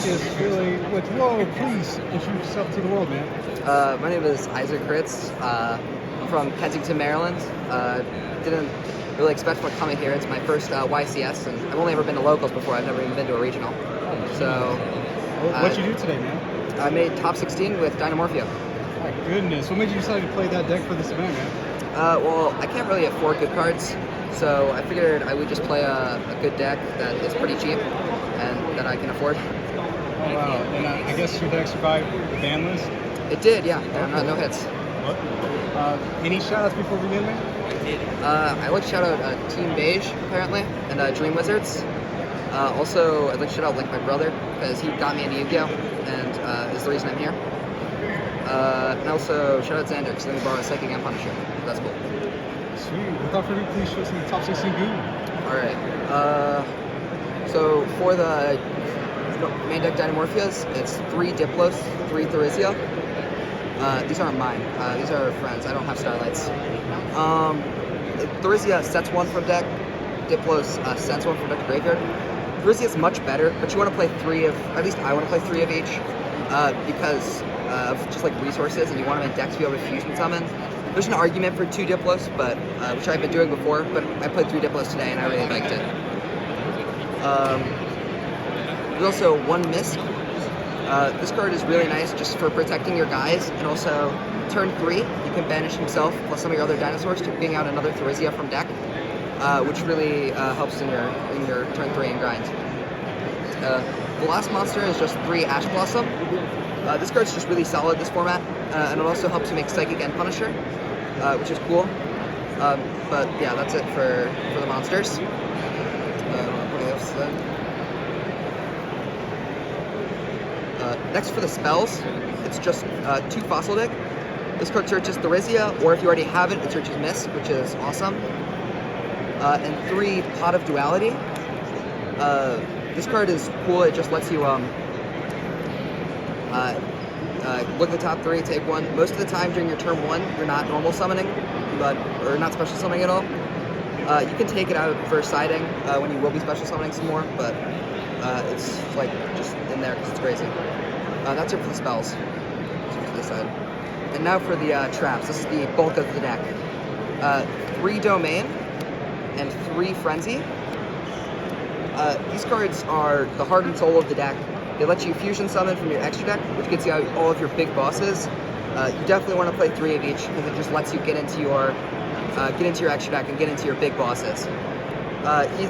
Is feeling with whoa, please introduce yourself to the world, man. My name is Isaac Kritz. I'm from Kensington, Maryland. Didn't really expect to come here. It's my first YCS, and I've only ever been to locals before. I've never even been to a regional. So, What'd you do today, man? I made top 16 with Dinomorphia. My goodness, what made you decide to play that deck for this event, man? Well, I can't really afford good cards, so I figured I would just play a good deck that is pretty cheap and that I can afford. Oh, wow. And I guess your deck survived the ban list? It did, yeah. No hits. Any shout-outs before we begin, man? I'd like to shout out Team Beige, apparently, and Dream Wizards. Also, I'd like to shout out my brother, because he got me into Yu-Gi-Oh! And is the reason I'm here. And also, shout out Xander, because let me borrow a Psychic and Punisher. That's cool. Sweet. Without further ado, please show us the top 16 goo. Alright. So, for the main deck Dinomorphias, it's 3 Diplos, 3 Therizia. These aren't mine. These are friends. I don't have Starlights. Therizia sets 1 from deck. Diplos sends 1 from deck to graveyard. Therizia is much better, but you want to play 3 of, at least I want to play 3 of each, because of just resources, and you want them in decks to be able to fusion summon. There's an argument for 2 Diplos, but which I've been doing before, but I played 3 Diplos today, and I really liked it. There's also 1 Mist. This card is really nice just for protecting your guys, and also turn 3, you can banish himself plus some of your other dinosaurs to bring out another Therizia from deck, which really helps in your turn 3 and grind. The last monster is just 3 Ash Blossom. This card's just really solid this format, and it also helps you make Psychic and Punisher, which is cool. But yeah, that's it for the monsters. What else then? Next for the spells, it's just 2 Fossil Dig. This card searches Therizia, or if you already have it, it searches Mist, which is awesome. And 3 Pot of Duality. This card is cool, it just lets you look at the top 3, take 1. Most of the time during your turn 1, you're not normal summoning, or not special summoning at all. You can take it out for siding when you will be special summoning some more, but it's just in there because it's crazy. That's it for the spells. So to this side. And now for the traps. This is the bulk of the deck. 3 Domain and 3 Frenzy. These cards are the heart and soul of the deck. They let you fusion summon from your extra deck, which gets you out all of your big bosses. You definitely want to play 3 of each because it just lets you get into your extra deck and get into your big bosses.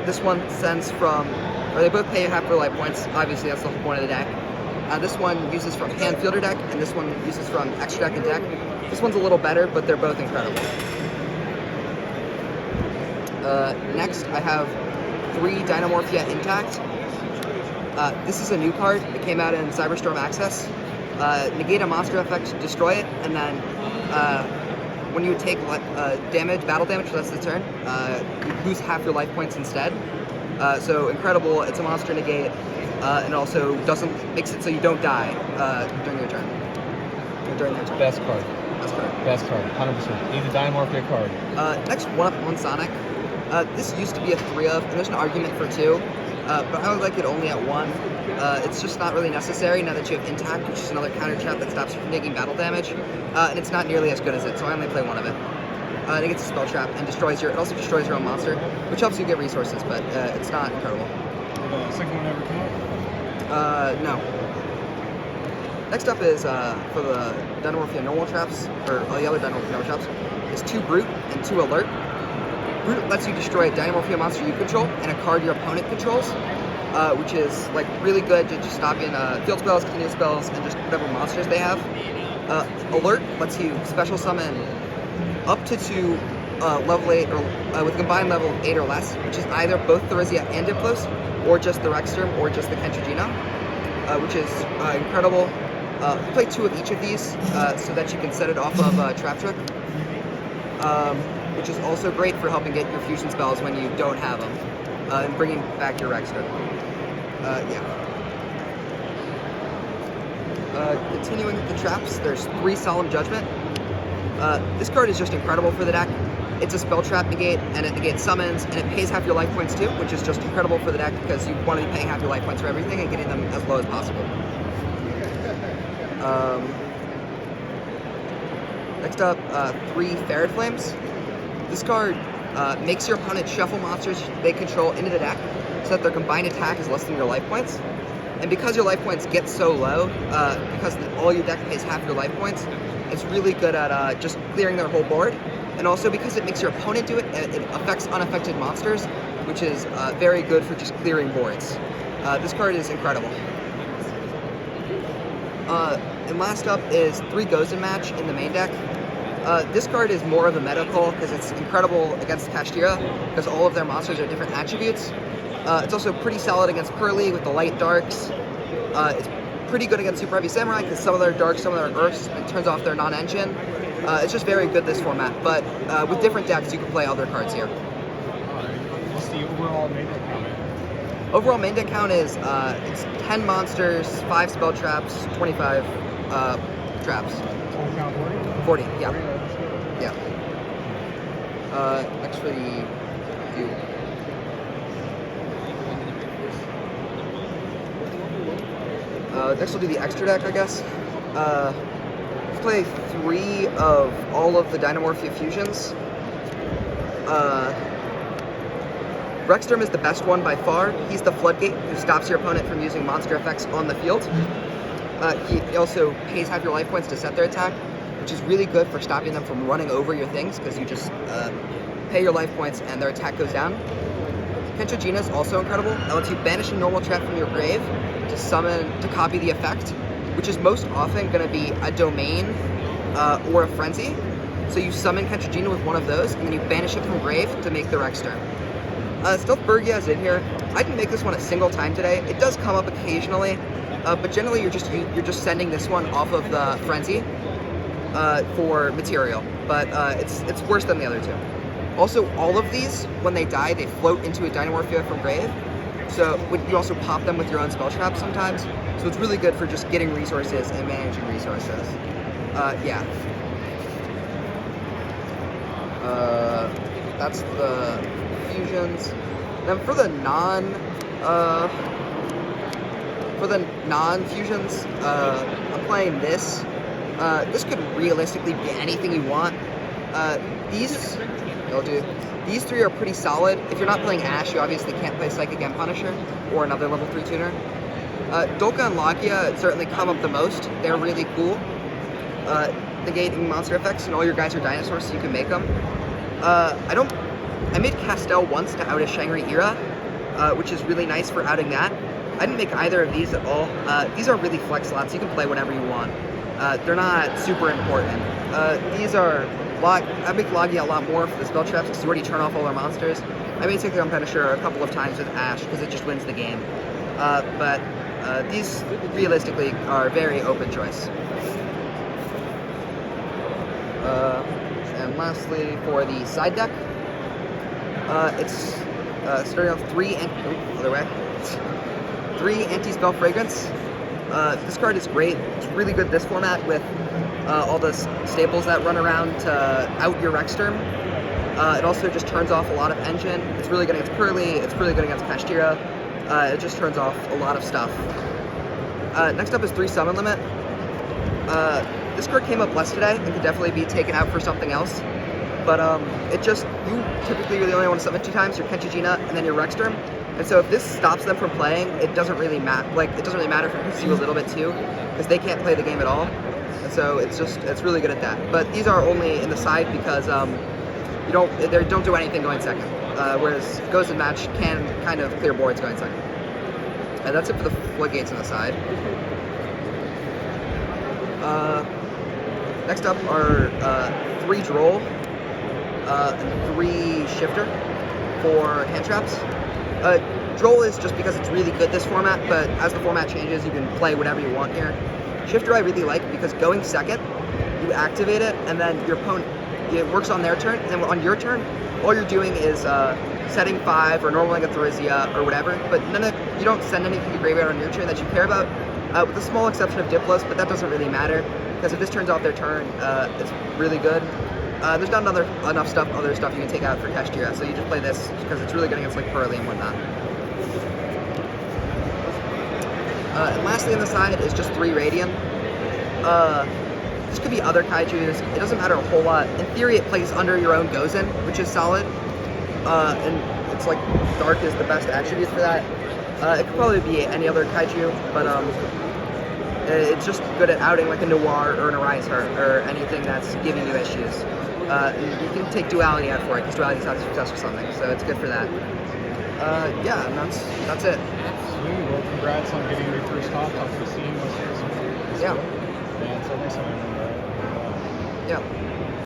This one sends from, or they both pay half their life points. Obviously, that's the whole point of the deck. This one uses from hand fielder deck, and this one uses from extra deck and deck. This one's a little better, but they're both incredible. Next, I have 3 Dinomorphia Intact. This is a new card. It came out in Cyberstorm Access. Negate a monster effect, destroy it, and then when you take battle damage for the rest of the turn, you lose half your life points instead. So incredible. It's a monster negate, and also makes it so you don't die during your turn. During their turn. Best card. Best card. 100%. Need a Dinomorphia card. Next, 1-up on Sonic. This used to be a 3 of, and there's an argument for 2, but I would like it only at 1. It's just not really necessary now that you have Intact, which is another counter trap that stops you from taking battle damage, and it's not nearly as good as it, so I only play 1 of it. I think it's a spell trap and it also destroys your own monster, which helps you get resources, but it's not incredible. The second one ever come up? No. Next up is for the Dinomorphia normal traps, or all the other Dinomorphia normal traps, is 2 Brute and 2 Alert. Brute lets you destroy a Dinomorphia monster you control and a card your opponent controls, which is really good to just stop in field spells, continuous spells, and just whatever monsters they have. Alert lets you special summon up to 2 level 8 or with a combined level of 8 or less, which is either both Therizia and Diplos, or just the Rexterm, or just the Kentrigino, which is incredible. You play 2 of each of these so that you can set it off of Trap Trick, which is also great for helping get your fusion spells when you don't have them, and bringing back your Rexterm. Continuing with the traps, there's 3 Solemn Judgment. This card is just incredible for the deck. It's a spell trap negate, and it negates summons, and it pays half your life points too, which is just incredible for the deck because you want to be paying half your life points for everything and getting them as low as possible. Next up, 3 Ferret Flames. This card makes your opponent shuffle monsters they control into the deck so that their combined attack is less than your life points. And because your life points get so low, because all your deck pays half your life points, it's really good at just clearing their whole board. And also because it makes your opponent do it, it affects unaffected monsters, which is very good for just clearing boards. This card is incredible. And last up is 3 Gozen Match in the main deck. This card is more of a meta call because it's incredible against Kashtira because all of their monsters are different attributes. It's also pretty solid against Curly with the light darks. It's pretty good against Super Heavy Samurai because some of their darks, some of their earths, and turns off their non-engine. It's just very good this format, but with different decks you can play other cards here. What's the overall main deck count? Overall main deck count is it's 10 monsters, 5 spell traps, 25 traps. Total count 40, 40? yeah. Yeah. Next for the view. Next we'll do the extra deck, I guess. Let's play 3 of all of the Dinomorphia fusions. Rexstorm is the best one by far. He's the floodgate who stops your opponent from using monster effects on the field. He also pays half your life points to set their attack, which is really good for stopping them from running over your things because you just pay your life points and their attack goes down. Kentragina is also incredible. It lets you banish a normal trap from your grave to copy the effect, which is most often going to be a domain or a frenzy. So you summon Kentragina with one of those, and then you banish it from grave to make the Rexstorm. Stealth Bergia is in here. I didn't make this one a single time today. It does come up occasionally, but generally you're just sending this one off of the frenzy for material. But it's worse than the other two. Also, all of these, when they die, they float into a Dinomorphia from grave. So you also pop them with your own spell traps sometimes. So it's really good for just getting resources and managing resources. Yeah. That's the fusions. Then for the non-fusions, I'm playing this. This could realistically be anything you want. These 3 are pretty solid. If you're not playing Ash, you obviously can't play Psychic End Punisher or another level 3 tuner. Dolka and Lagia certainly come up the most. They're really cool. Negating monster effects, and all your guys are dinosaurs, so you can make them. I made Castel once to out a Shangri Era, which is really nice for outing that. I didn't make either of these at all. These are really flex slots. You can play whenever you want. They're not super important. I make Lagia a lot more for the spell traps because you already turn off all their monsters. I made Psychic End Punisher a couple of times with Ash because it just wins the game. But these realistically are a very open choice. And lastly, for the side deck, it's starting off 3 anti-spell fragrance. This card is great. It's really good this format with all the staples that run around to out your Rexstorm. It also just turns off a lot of engine. It's really good against Curly. It's really good against Kashtira. It just turns off a lot of stuff. Next up is 3 summon limit. This card came up less today and could definitely be taken out for something else. But you typically really only want to summon 2 times, your Kentragina and then your Rexstorm. And so if this stops them from playing, it doesn't really matter. It doesn't really matter if it hits you a little bit too, because they can't play the game at all. And so it's really good at that. But these are only in the side because they don't do anything going second. Whereas Gozen Match can kind of clear boards going second. And that's it for the floodgates on the side. Next up are 3 Droll and 3 Shifter for hand traps. Droll is just because it's really good this format, but as the format changes, you can play whatever you want here. Shifter I really like because going second, you activate it, and then your opponent, it works on their turn, and then on your turn, all you're doing is setting 5 or normaling a Therizia or whatever, but you don't send anything to graveyard on your turn that you care about, with the small exception of Diplos, but that doesn't really matter, because if this turns off their turn, it's really good. There's not other stuff you can take out for Keshtira, so you just play this because it's really good against like Pearly and whatnot. And lastly on the side is just 3 Radiant. This could be other Kaijus. It doesn't matter a whole lot. In theory, it plays under your own Gozen, which is solid. And it's like Dark is the best attributes for that. It could probably be any other Kaiju, but it's just good at outing like a Noir or an Arise Heart or anything that's giving you issues. And you can take Duality out for it because Duality's not success or something, so it's good for that. Yeah, and that's it. Sweet. Well, congrats on getting your first hop off the scene. Yeah. Yeah, until next time. Yeah.